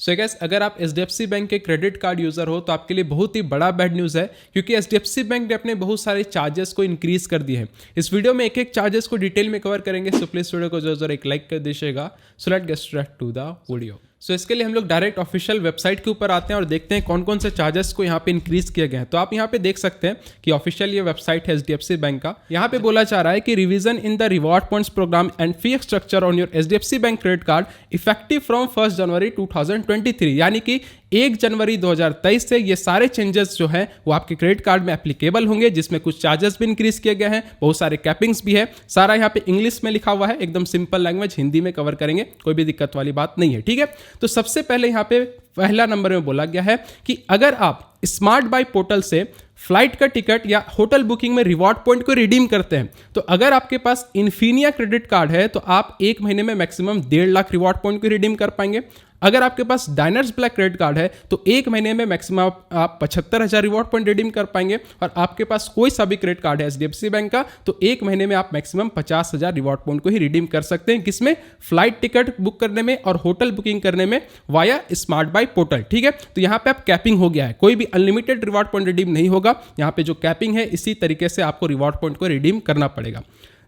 So guys, अगर आप HDFC bank के क्रेडिट कार्ड यूजर हो तो आपके लिए बहुत ही बड़ा बैड न्यूज़ है, क्योंकि एचडीएफसी बैंक ने अपने बहुत सारे चार्जेस को इंक्रीज कर दिए हैं। इस वीडियो में एक एक चार्जेस को डिटेल में कवर करेंगे, सो प्लीज वीडियो को जरूर एक लाइक कर दीजिएगा। So let's get start to the video. So इसके लिए हम लोग डायरेक्ट ऑफिशियल वेबसाइट के ऊपर आते हैं और देखते हैं कौन कौन से चार्जेस को यहाँ पे इंक्रीज किए गए हैं। तो आप यहाँ पे देख सकते हैं कि ऑफिशियल ये वेबसाइट है एचडीएफसी बैंक का। यहाँ पे बोला जा रहा है कि revision in the reward points program and fee structure on your HDFC bank credit card effective from 1 January 2023, यानी कि 1 जनवरी 2023 से ये सारे चेंजेस जो हैं वो आपके क्रेडिट कार्ड में एप्लीकेबल होंगे, जिसमें कुछ चार्जेस भी इंक्रीज किए गए हैं, बहुत सारे कैपिंग्स भी है। सारा यहाँ पे इंग्लिश में लिखा हुआ है, एकदम सिंपल लैंग्वेज, हिंदी में कवर करेंगे, कोई भी दिक्कत वाली बात नहीं है। ठीक है, तो सबसे पहले यहाँ पे पहला नंबर में बोला गया है कि अगर आप स्मार्ट बाय पोर्टल से फ्लाइट का टिकट या होटल बुकिंग में रिवॉर्ड पॉइंट को रिडीम करते हैं, तो अगर आपके पास इन्फिनिया क्रेडिट कार्ड है तो आप एक महीने में मैक्सिमम 1.5 लाख रिवॉर्ड पॉइंट को रिडीम कर पाएंगे। अगर आपके पास डायनर्स ब्लैक क्रेडिट कार्ड है तो एक महीने में मैक्सिमम आप 75,000 रिवॉर्ड पॉइंट रिडीम कर पाएंगे। और आपके पास कोई सा भी क्रेडिट कार्ड है एचडीएफसी बैंक का, तो एक महीने में आप मैक्सिमम 50,000 रिवॉर्ड पॉइंट को ही रिडीम कर सकते हैं। किसमें? फ्लाइट टिकट बुक करने में और होटल बुकिंग करने में वाया स्मार्ट बाय पोर्टल। ठीक है, तो यहाँ पे आप कैपिंग हो गया है, कोई भी अनलिमिटेड रिवॉर्ड पॉइंट रिडीम नहीं होगा। यहाँ पे जो कैपिंग है इसी तरीके से आपको रिवॉर्ड पॉइंट को रिडीम करना पड़ेगा।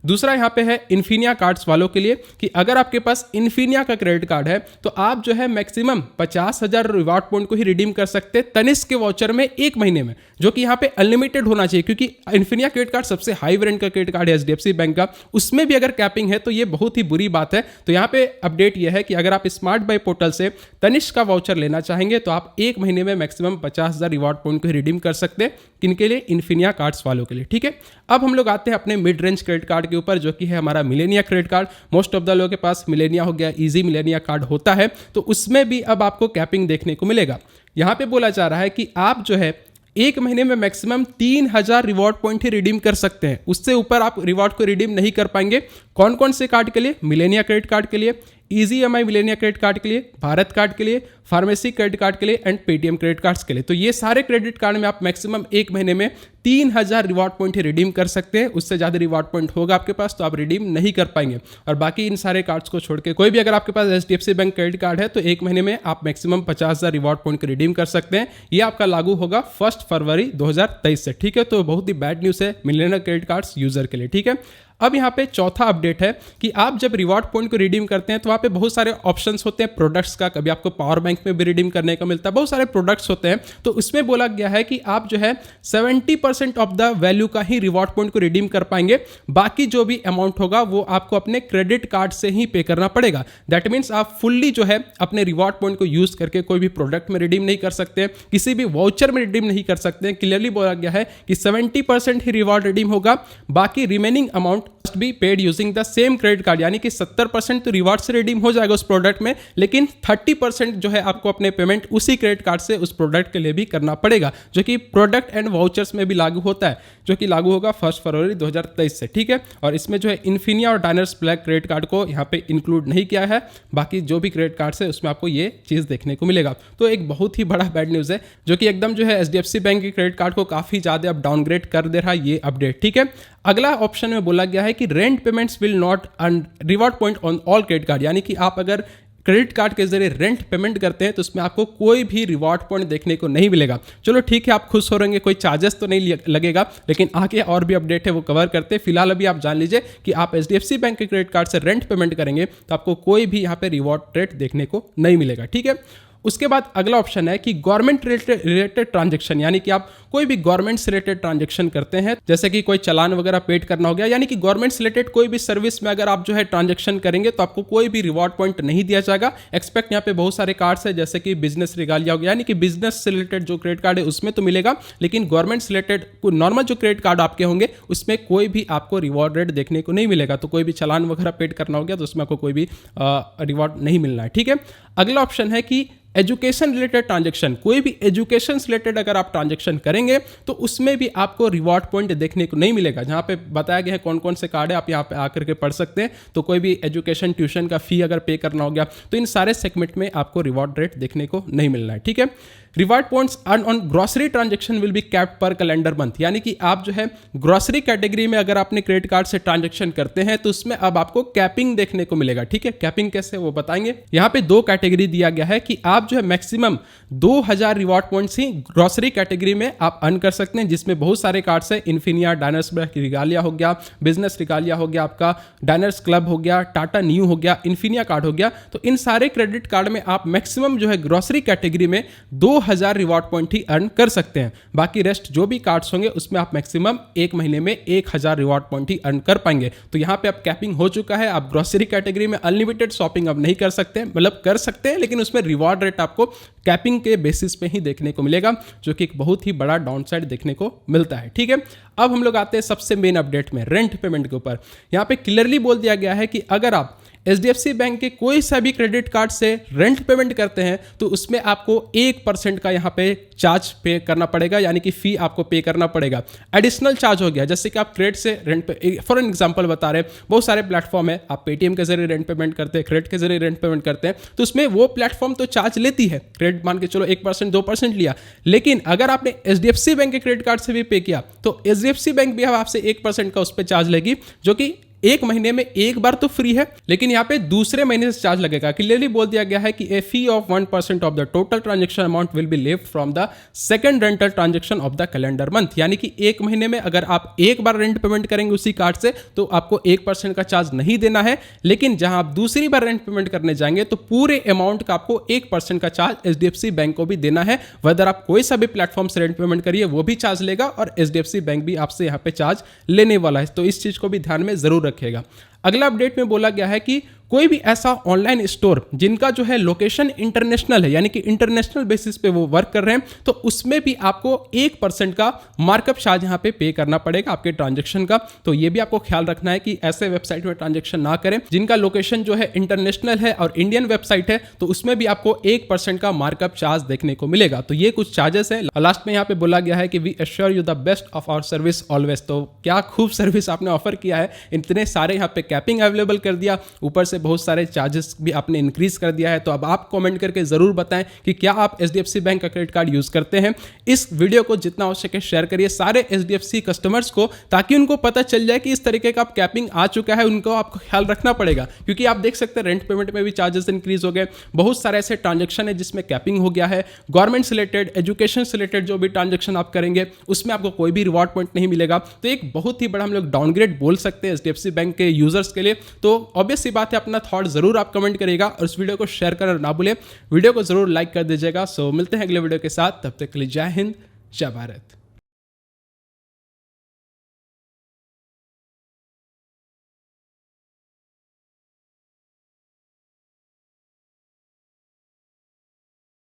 दूसरा यहाँ पे है इन्फिनिया कार्ड्स वालों के लिए कि अगर आपके पास इन्फिनिया का क्रेडिट कार्ड है तो आप जो है मैक्सिमम 50,000 रिवॉर्ड पॉइंट को ही रिडीम कर सकते हैं तनिष्क के वाउचर में एक महीने में, जो कि यहाँ पे अनलिमिटेड होना चाहिए, क्योंकि इन्फिनिया क्रेडिट कार्ड सबसे हाई वेरिएंट का क्रेडिट कार्ड है एचडीएफसी बैंक का, उसमें भी अगर कैपिंग है तो ये बहुत ही बुरी बात है। तो यहाँ पे अपडेट ये है कि अगर आप स्मार्ट बाय पोर्टल से तनिष्क का वाउचर लेना चाहेंगे तो आप एक महीने में मैक्सिमम 50,000 रिवॉर्ड पॉइंट को ही रिडीम कर सकते हैं। किनके लिए? इन्फिनिया कार्ड्स वालों के लिए। ठीक है, अब हम लोग आते हैं अपने मिड रेंज क्रेडिट कार्ड के ऊपर, जो कि है हमारा Melania credit card. Most of the लोगों के पास मिलेनिया हो गया, इजी मिलेनिया कार्ड होता है, तो उसमें भी अब आपको कैपिंग देखने को मिलेगा। यहां पे बोला जा रहा है कि आप जो है एक महीने में मैक्सिमम 3,000 रिवॉर्ड पॉइंट ही रिडीम कर सकते हैं, उससे ऊपर आप रिवॉर्ड को रिडीम नहीं कर पाएंगे। कौन कौन से कार्ड के लिए? मिलेनिया क्रेडिट कार्ड के लिए, easy EMI Melania credit card के लिए, भारत कार्ड के लिए, फार्मेसी क्रेडिट कार्ड के लिए एंड पेटीएम क्रेडिट कार्ड्स के लिए। तो ये सारे क्रेडिट कार्ड में आप मैक्सिमम एक महीने में 3,000 रिवॉर्ड पॉइंट ही रिडीम कर सकते हैं। उससे ज़्यादा रिवॉर्ड पॉइंट होगा आपके पास तो आप रिडीम नहीं कर पाएंगे। और बाकी इन सारे कार्ड्स को छोड़ के कोई भी अगर आपके पास एचडीएफसी बैंक क्रेडिट कार्ड है तो एक महीने में आप मैक्सिमम 50,000 रिवॉर्ड पॉइंट को रिडीम कर सकते हैं। ये आपका लागू होगा 1 फरवरी 2023 से। ठीक है, तो बहुत ही बैड न्यूज़ है मिलेनिया क्रेडिट कार्ड्स यूजर के लिए। ठीक है, अब यहाँ पे चौथा अपडेट है कि आप जब रिवॉर्ड पॉइंट को रिडीम करते हैं तो वहाँ पे बहुत सारे ऑप्शंस होते हैं प्रोडक्ट्स का। कभी आपको पावर बैंक में भी रिडीम करने का मिलता है, बहुत सारे प्रोडक्ट्स होते हैं। तो उसमें बोला गया है कि आप जो है 70% ऑफ द वैल्यू का ही रिवॉर्ड पॉइंट को रिडीम कर पाएंगे, बाकी जो भी अमाउंट होगा वो आपको अपने क्रेडिट कार्ड से ही पे करना पड़ेगा। दैट मीन्स आप फुल्ली जो है अपने रिवॉर्ड पॉइंट को यूज करके कोई भी प्रोडक्ट में रिडीम नहीं कर सकते, किसी भी वाउचर में रिडीम नहीं कर सकते। क्लियरली बोला गया है कि 70% ही रिवॉर्ड रिडीम होगा, बाकी remaining amount must be paid using the same credit card. यानी कि 70% तो रिवॉर्ड से रिडीम हो जाएगा उस प्रोडक्ट में, लेकिन 30% जो है आपको अपने पेमेंट उसी क्रेडिट कार्ड से उस प्रोडक्ट के लिए भी करना पड़ेगा, जो कि प्रोडक्ट एंड वाउचर्स में भी लागू होता है, जो कि लागू होगा 1 फरवरी 2023 से। ठीक है, और इसमें जो है इन्फिनिया और डायनर्स ब्लैक क्रेडिट कार्ड को यहाँ पे इंक्लूड नहीं किया है, बाकी जो भी क्रेडिट कार्ड है उसमें आपको ये चीज़ देखने को मिलेगा। तो एक बहुत ही बड़ा बैड न्यूज़ है, जो कि एकदम जो है एचडीएफसी बैंक के क्रेडिट कार्ड को काफ़ी ज़्यादा अब डाउनग्रेड कर दे रहा है ये अपडेट। ठीक है, अगला ऑप्शन में बोला गया है कि rent payments will not earn reward point on all credit card. यानी कि आप अगर क्रेडिट कार्ड के जरिए रेंट पेमेंट करते हैं तो उसमें आपको कोई भी रिवॉर्ड पॉइंट देखने को नहीं मिलेगा। चलो ठीक है, आप खुश हो रहेंगे, कोई चार्जेस तो नहीं लगेगा, लेकिन आगे और भी अपडेट है वो कवर करते हैं। फिलहाल अभी आप जान लीजिए कि आप एचडीएफसी बैंक के क्रेडिट कार्ड से रेंट पेमेंट करेंगे तो आपको कोई भी यहाँ पे रिवॉर्ड रेट देखने को नहीं मिलेगा। ठीक है, उसके बाद अगला ऑप्शन है कि गवर्नमेंट रिलेटेड ट्रांजैक्शन, यानी कि आप कोई भी गवर्नमेंट से रिलेटेड ट्रांजैक्शन करते हैं, जैसे कि कोई चालान वगैरह पेड करना हो गया, यानी कि गवर्नमेंट से रिलेटेड कोई भी सर्विस में अगर आप जो है ट्रांजैक्शन करेंगे तो आपको कोई भी रिवॉर्ड पॉइंट नहीं दिया जाएगा। एक्सपेक्ट यहाँ पे बहुत सारे कार्ड्स है, जैसे कि बिजनेस रिगालिया हो गया, यानी कि बिजनेस से रिलेटेड जो क्रेडिट कार्ड है उसमें तो मिलेगा, लेकिन गवर्नमेंट से रिलेटेड नॉर्मल जो क्रेडिट कार्ड आपके होंगे उसमें कोई भी आपको रिवॉर्ड रेट देखने को नहीं मिलेगा। तो कोई भी चालान वगैरह पेड करना हो गया तो उसमें आपको कोई भी रिवॉर्ड नहीं मिलना है। ठीक है, अगला ऑप्शन है कि एजुकेशन रिलेटेड ट्रांजैक्शन, कोई भी एजुकेशन से रिलेटेड अगर आप ट्रांजैक्शन करेंगे तो उसमें भी आपको रिवॉर्ड पॉइंट देखने को नहीं मिलेगा। जहाँ पे बताया गया है कौन कौन से कार्ड है, आप यहाँ पे आकर के पढ़ सकते हैं। तो कोई भी एजुकेशन ट्यूशन का फी अगर पे करना हो गया तो इन सारे सेगमेंट में आपको रिवॉर्ड रेट देखने को नहीं मिलना है। ठीक है, reward points earn on grocery transaction will be capped पर कैलेंडर मंथ, यानी कि आप जो है ग्रोसरी कैटेगरी में अगर आपने क्रेडिट कार्ड से ट्रांजेक्शन करते हैं तो उसमें अब आपको कैपिंग देखने को मिलेगा। ठीक है, कैपिंग कैसे वो बताएंगे। यहाँ पे दो कैटेगरी दिया गया है कि आप जो है मैक्सिमम 2000 रिवार्ड पॉइंट्स ही ग्रोसरी कैटेगरी में आप अर्न कर सकते हैं, जिसमें बहुत सारे कार्ड्स है, इन्फिनिया, डायनर्स रिगालिया हो गया, बिजनेस रिगालिया हो गया, आपका डायनर्स क्लब हो गया, टाटा न्यू हो गया, इन्फिनिया कार्ड हो गया। तो इन सारे क्रेडिट कार्ड में आप मैक्सिमम जो है ग्रोसरी कैटेगरी में 2000 रिवार्ड पॉइंट ही अर्न कर सकते हैं। बाकी रेस्ट जो भी कार्ड्स होंगे उसमें आप मैक्सिमम एक महीने में 1000 रिवार्ड पॉइंट ही अर्न कर पाएंगे। तो यहाँ पे अब कैपिंग हो चुका है। आप ग्रोसरी कैटेगरी में अनलिमिटेड शॉपिंग अब नहीं कर सकते, मतलब कर सकते हैं लेकिन उसमें रिवार्ड रेट आपको कैपिंग के बेसिस पे ही देखने को मिलेगा, जो कि एक बहुत ही बड़ा डाउनसाइड देखने को मिलता है। ठीक है, अब हम लोग आते हैं सबसे मेन अपडेट में, रेंट पेमेंट के ऊपर। यहाँ पे क्लियरली बोल दिया गया है कि अगर आप HDFC बैंक के कोई सा भी क्रेडिट कार्ड से रेंट पेमेंट करते हैं तो उसमें आपको 1% का यहाँ पे चार्ज पे करना पड़ेगा, यानी कि फी आपको पे करना पड़ेगा। एडिशनल चार्ज हो गया, जैसे कि आप क्रेडिट से रेंट पे, फॉर एन एग्जांपल बता रहे हैं, बहुत सारे प्लेटफॉर्म है, आप पेटीएम के जरिए रेंट पेमेंट करते हैं, क्रेडिट के जरिए रेंट पेमेंट करते हैं, तो उसमें वो प्लेटफॉर्म तो चार्ज लेती है, क्रेडिट मान के चलो 1% 2% लिया, लेकिन अगर आपने HDFC बैंक के क्रेडिट कार्ड से भी पे किया तो HDFC बैंक भी आपसे 1% का उस पर चार्ज लेगी, जो कि एक महीने में एक बार तो फ्री है, लेकिन यहाँ पे दूसरे महीने से चार्ज लगेगा। क्लियरली बोल दिया गया है कि a fee of 1% of the total transaction amount will be left from the second rental transaction of the calendar month, यानी कि एक महीने में अगर आप एक बार रेंट पेमेंट करेंगे उसी कार्ड से तो आपको 1% का चार्ज नहीं देना है, लेकिन जहां आप दूसरी बार रेंट पेमेंट करने जाएंगे तो पूरे अमाउंट का आपको 1% का चार्ज HDFC बैंक को भी देना है। वेदर आप कोई सा भी प्लेटफॉर्म से रेंट पेमेंट करिए वो भी चार्ज लेगा और HDFC बैंक भी आपसे यहाँ पे चार्ज लेने वाला है, तो इस चीज को भी ध्यान में जरूर रखिएगा। अगला अपडेट में बोला गया है कि कोई भी ऐसा ऑनलाइन स्टोर जिनका जो है लोकेशन इंटरनेशनल है, यानी कि इंटरनेशनल बेसिस पे वो वर्क कर रहे हैं, तो उसमें भी आपको 1% का मार्कअप चार्ज यहाँ पे करना पड़ेगा आपके ट्रांजेक्शन का। तो ये भी आपको ख्याल रखना है कि ऐसे वेबसाइट में ट्रांजेक्शन ना करें जिनका लोकेशन जो है इंटरनेशनल है और इंडियन वेबसाइट है, तो उसमें भी आपको 1% का मार्कअप चार्ज देखने को मिलेगा। तो ये कुछ चार्जेस है। लास्ट में यहाँ पे बोला गया है कि we assure you the best of our service always. तो क्या खूब सर्विस आपने ऑफर किया है, इतने सारे यहाँ पे कैपिंग अवेलेबल कर दिया, ऊपर से बहुत सारे चार्जेस भी आपने इंक्रीज कर दिया है। तो अब आप कमेंट करके जरूर बताएं कि क्या आप HDFC बैंक का क्रेडिट कार्ड यूज करते हैं। इस वीडियो को जितना हो सके शेयर करिए सारे HDFC कस्टमर्स को, ताकि उनको पता चल जाए कि इस तरीके का कैपिंग आ चुका है, उनको आपको ख्याल रखना पड़ेगा। क्योंकि आप देख सकते हैं रेंट पेमेंट में भी चार्जेस इंक्रीज हो गए, बहुत सारे ऐसे ट्रांजेक्शन है जिसमें कैपिंग हो गया है। गवर्नमेंट से रिलेटेड, एजुकेशन से रिलेटेड जो भी ट्रांजेक्शन आप करेंगे उसमें आपको कोई भी रिवॉर्ड पॉइंट नहीं मिलेगा। तो एक बहुत ही बड़ा हम लोग डाउनग्रेड बोल सकते हैं HDFC बैंक के यूजर्स के लिए। तो ऑब्वियस सी बात है, अपना थॉट जरूर आप कमेंट करिएगा और इस वीडियो को शेयर करना ना भूलें। वीडियो को जरूर लाइक कर दीजिएगा। सो मिलते हैं अगले वीडियो के साथ, तब तक के लिए जय हिंद, जय भारत।